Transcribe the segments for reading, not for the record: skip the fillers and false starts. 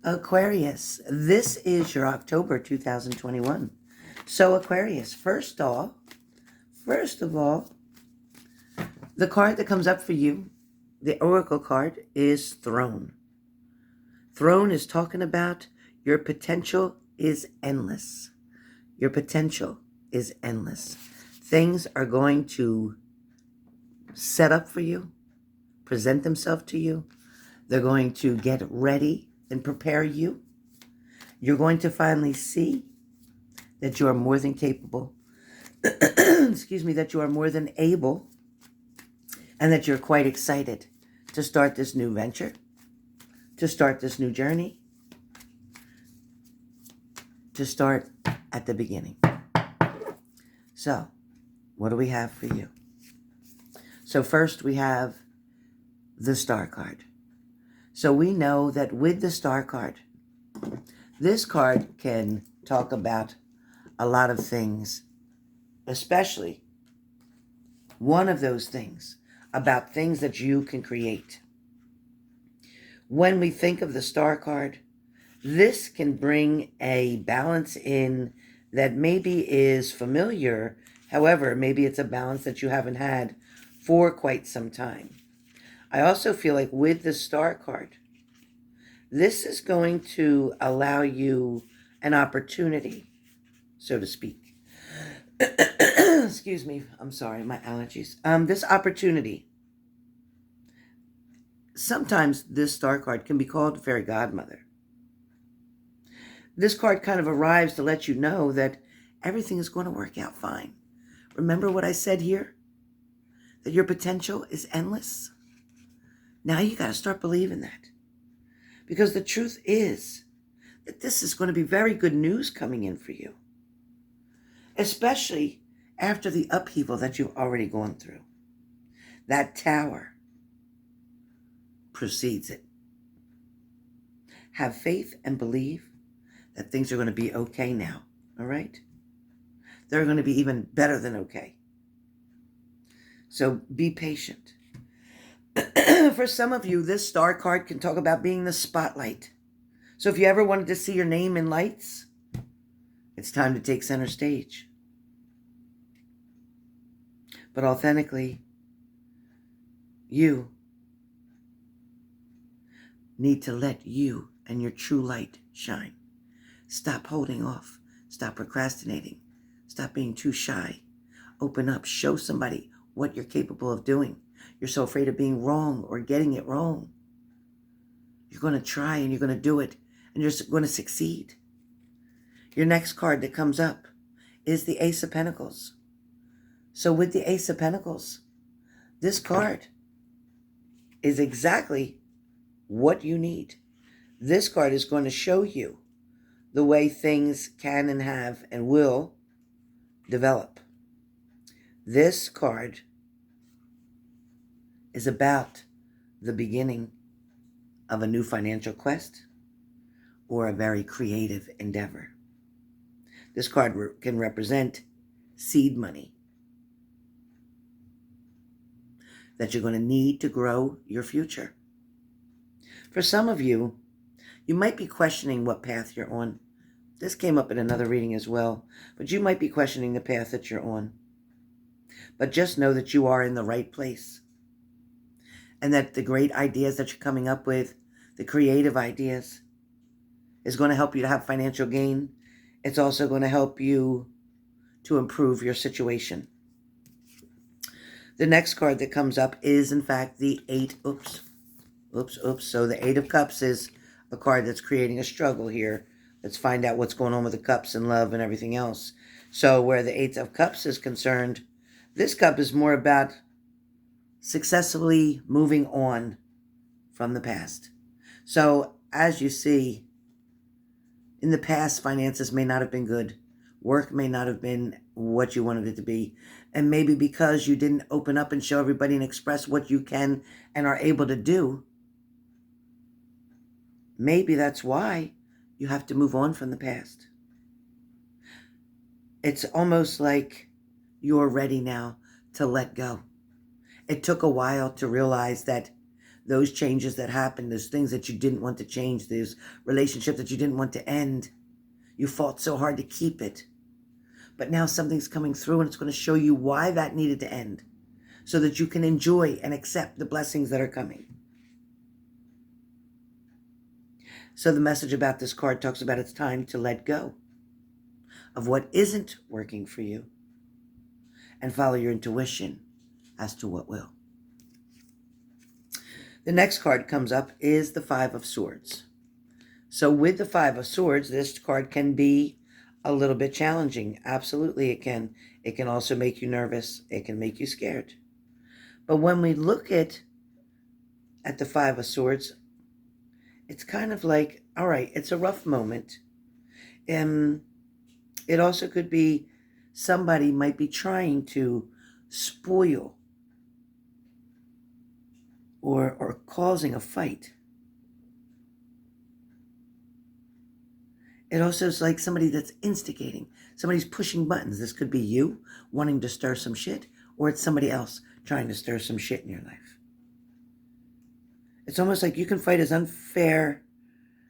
Aquarius, this is your October 2021. So Aquarius, first of all, the card that comes up for you, the Oracle card, is Throne. Throne is talking about your potential is endless. Your potential is endless. Things are going to set up for you, present themselves to you. They're going to get ready and prepare you. You're going to finally see that you are more than capable, that you are more than able, and that you're quite excited to start this new venture, to start this new journey, to start at the beginning. So, what do we have for you? So first we have the Star card. So we know that with the Star card, this card can talk about a lot of things, especially one of those things about things that you can create. When we think of the Star card, this can bring a balance in that maybe is familiar. However, maybe it's a balance that you haven't had for quite some time. I also feel like with the Star card, this is going to allow you an opportunity, so to speak. Excuse me, I'm sorry, my allergies. This opportunity, sometimes this Star card can be called Fairy Godmother. This card kind of arrives to let you know that everything is going to work out fine. Remember what I said here? That your potential is endless? Now you got to start believing that. Because the truth is that this is going to be very good news coming in for you. Especially after the upheaval that you've already gone through. That Tower precedes it. Have faith and believe that things are going to be okay now, all right? They're going to be even better than okay. So be patient. For some of you, this Star card can talk about being the spotlight. So if you ever wanted to see your name in lights, it's time to take center stage. But authentically, you need to let you and your true light shine. Stop holding off. Stop procrastinating. Stop being too shy. Open up. Show somebody what you're capable of doing. You're so afraid of being wrong or getting it wrong. You're going to try and you're going to do it and you're going to succeed. Your next card that comes up is the Ace of Pentacles. So with the Ace of Pentacles, this card is exactly what you need. This card is going to show you the way things can and have and will develop. This card is about the beginning of a new financial quest or a very creative endeavor. This card can represent seed money that you're going to need to grow your future. For some of you, you might be questioning what path you're on. This came up in another reading as well, but you might be questioning the path that you're on. But just know that you are in the right place. And that the great ideas that you're coming up with, the creative ideas, is going to help you to have financial gain. It's also going to help you to improve your situation. The next card that comes up is, in fact, the So the Eight of Cups is a card that's creating a struggle here. Let's find out what's going on with the cups and love and everything else. So where the Eight of Cups is concerned, this cup is more about successfully moving on from the past. So as you see, in the past, finances may not have been good. Work may not have been what you wanted it to be. And maybe because you didn't open up and show everybody and express what you can and are able to do, maybe that's why you have to move on from the past. It's almost like you're ready now to let go. It took a while to realize that those changes that happened, those things that you didn't want to change, those relationships that you didn't want to end. You fought so hard to keep it. But now something's coming through and it's going to show you why that needed to end so that you can enjoy and accept the blessings that are coming. So the message about this card talks about it's time to let go of what isn't working for you and follow your intuition as to what will. The next card comes up is the Five of Swords. So with the Five of Swords, this card can be a little bit challenging. Absolutely it can. It can also make you nervous. It can make you scared. But when we look at the Five of Swords, it's kind of like, all right, it's a rough moment. It also could be somebody might be trying to spoil or causing a fight. It also is like somebody that's instigating. Somebody's pushing buttons. This could be you wanting to stir some shit, or it's somebody else trying to stir some shit in your life. It's almost like you can fight as unfair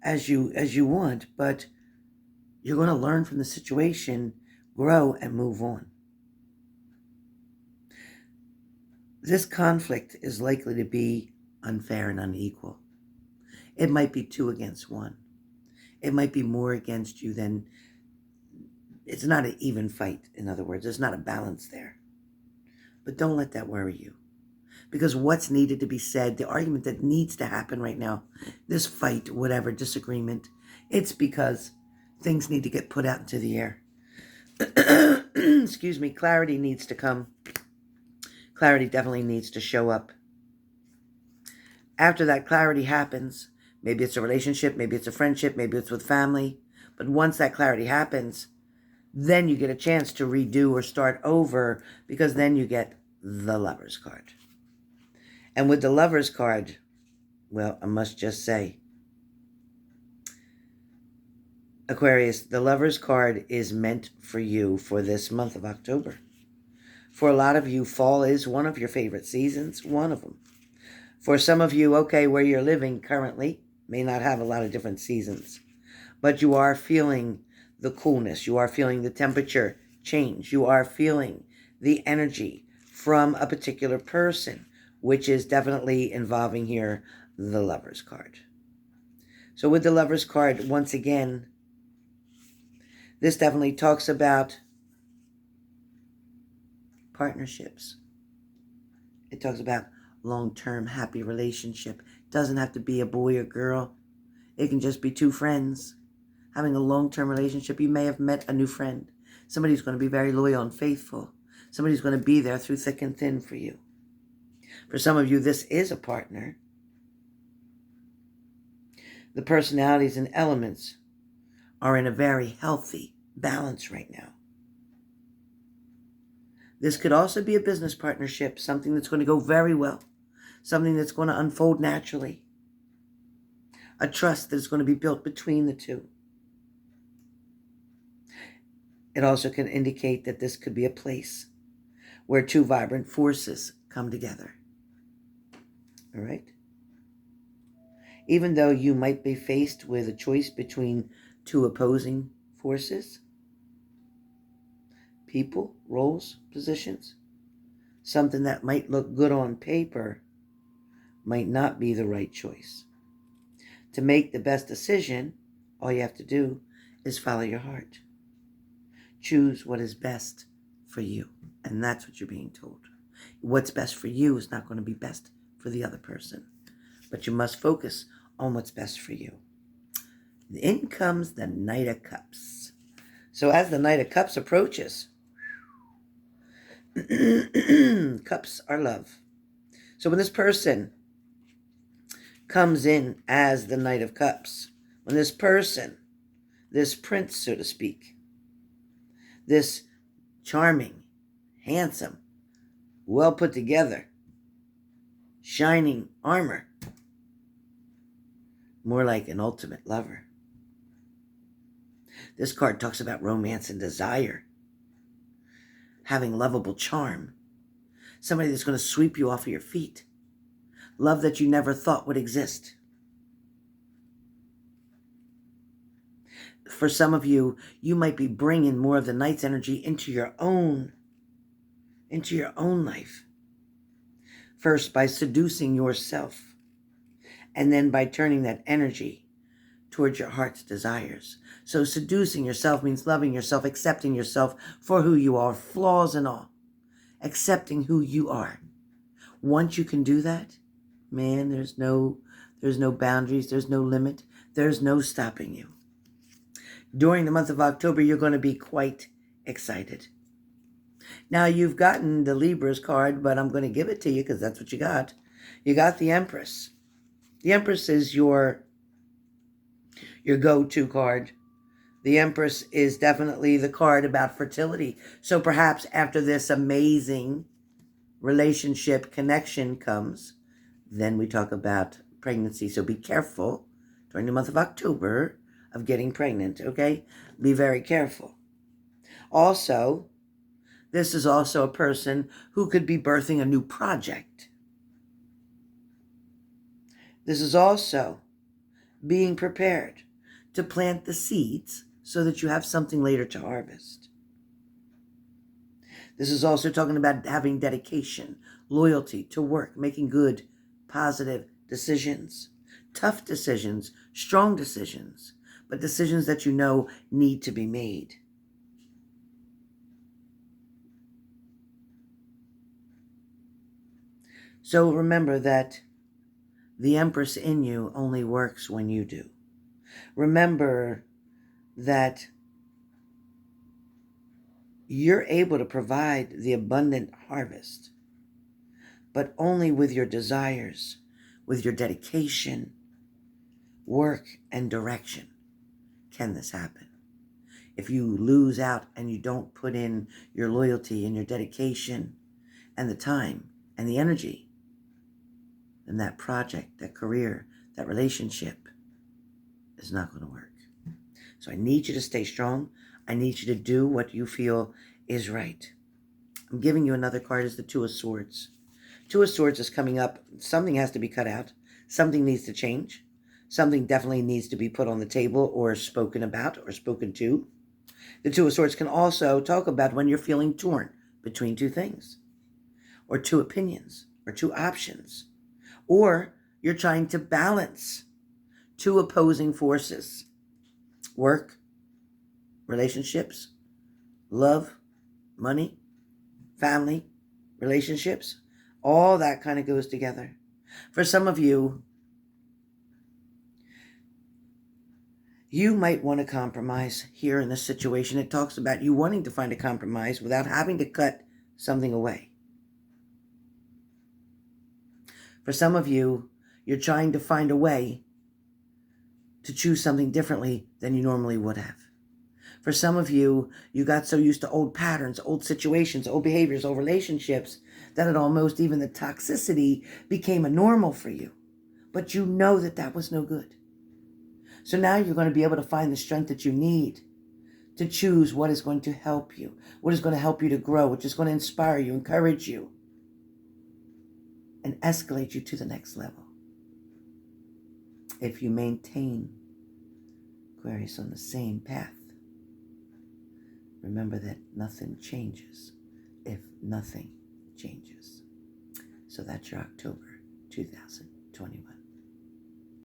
as you want, but you're going to learn from the situation, grow, and move on. This conflict is likely to be unfair and unequal. It might be 2 against 1. It might be more against you than... It's not an even fight, in other words. There's not a balance there. But don't let that worry you. Because what's needed to be said, the argument that needs to happen right now, this fight, whatever, disagreement, it's because things need to get put out into the air. Excuse me, clarity needs to come. Clarity definitely needs to show up. After that clarity happens, maybe it's a relationship, maybe it's a friendship, maybe it's with family, but once that clarity happens, then you get a chance to redo or start over, because then you get the Lover's card. And with the Lover's card, well, I must just say, Aquarius, the Lover's card is meant for you for this month of October. For a lot of you, fall is one of your favorite seasons, one of them. For some of you, okay, where you're living currently may not have a lot of different seasons, but you are feeling the coolness. You are feeling the temperature change. You are feeling the energy from a particular person, which is definitely involving here the Lover's card. So with the Lover's card, once again, this definitely talks about partnerships. It talks about long-term happy relationship. It doesn't have to be a boy or girl. It can just be 2 friends having a long-term relationship. You may have met a new friend. Somebody who's going to be very loyal and faithful. Somebody who's going to be there through thick and thin for you. For some of you, this is a partner. The personalities and elements are in a very healthy balance right now. This could also be a business partnership, something that's going to go very well, something that's going to unfold naturally, a trust that is going to be built between the two. It also can indicate that this could be a place where 2 vibrant forces come together. All right? Even though you might be faced with a choice between 2 opposing forces, people, roles, positions, something that might look good on paper might not be the right choice. To make the best decision, all you have to do is follow your heart. Choose what is best for you. And that's what you're being told. What's best for you is not going to be best for the other person. But you must focus on what's best for you. In comes the Knight of Cups. So as the Knight of Cups approaches, cups are love. So when this person comes in as the Knight of Cups, when this person, this prince, so to speak, this charming, handsome, well put together, shining armor, more like an ultimate lover. This card talks about romance and desire, having lovable charm, somebody that's going to sweep you off of your feet, love that you never thought would exist. For some of you, you might be bringing more of the Knight's energy into your own life. First, by seducing yourself, and then by turning that energy towards your heart's desires. So seducing yourself means loving yourself, accepting yourself for who you are, flaws and all. Accepting who you are. Once you can do that, man, there's no boundaries, there's no limit, there's no stopping you. During the month of October, you're going to be quite excited. Now, you've gotten the Libra's card, but I'm going to give it to you because that's what you got. You got the Empress. The Empress is your go-to card. The Empress is definitely the card about fertility. So perhaps after this amazing relationship connection comes, then we talk about pregnancy. So be careful during the month of October of getting pregnant, okay? Be very careful. Also, this is also a person who could be birthing a new project. This is also being prepared to plant the seeds so that you have something later to harvest. This is also talking about having dedication, loyalty to work, making good, positive decisions, tough decisions, strong decisions, but decisions that you know need to be made. So remember that the Empress in you only works when you do. Remember that you're able to provide the abundant harvest, but only with your desires, with your dedication, work, and direction can this happen. If you lose out and you don't put in your loyalty and your dedication and the time and the energy, then that project, that career, that relationship is not going to work. So I need you to stay strong. I need you to do what you feel is right. I'm giving you another card as the Two of Swords. Two of Swords is coming up. Something has to be cut out. Something needs to change. Something definitely needs to be put on the table or spoken about or spoken to. The Two of Swords can also talk about when you're feeling torn between two things, or two opinions, or two options, or you're trying to balance two opposing forces. Work, relationships, love, money, family, relationships, all that kind of goes together. For some of you, you might want to compromise here in this situation. It talks about you wanting to find a compromise without having to cut something away. For some of you, you're trying to find a way to choose something differently than you normally would have. For some of you, you got so used to old patterns, old situations, old behaviors, old relationships, that it almost, even the toxicity became a normal for you. But you know that that was no good. So now you're going to be able to find the strength that you need to choose what is going to help you, what is going to help you to grow, which is going to inspire you, encourage you, and escalate you to the next level. If you maintain, Aquarius, on the same path, remember that nothing changes if nothing changes. So that's your October 2021.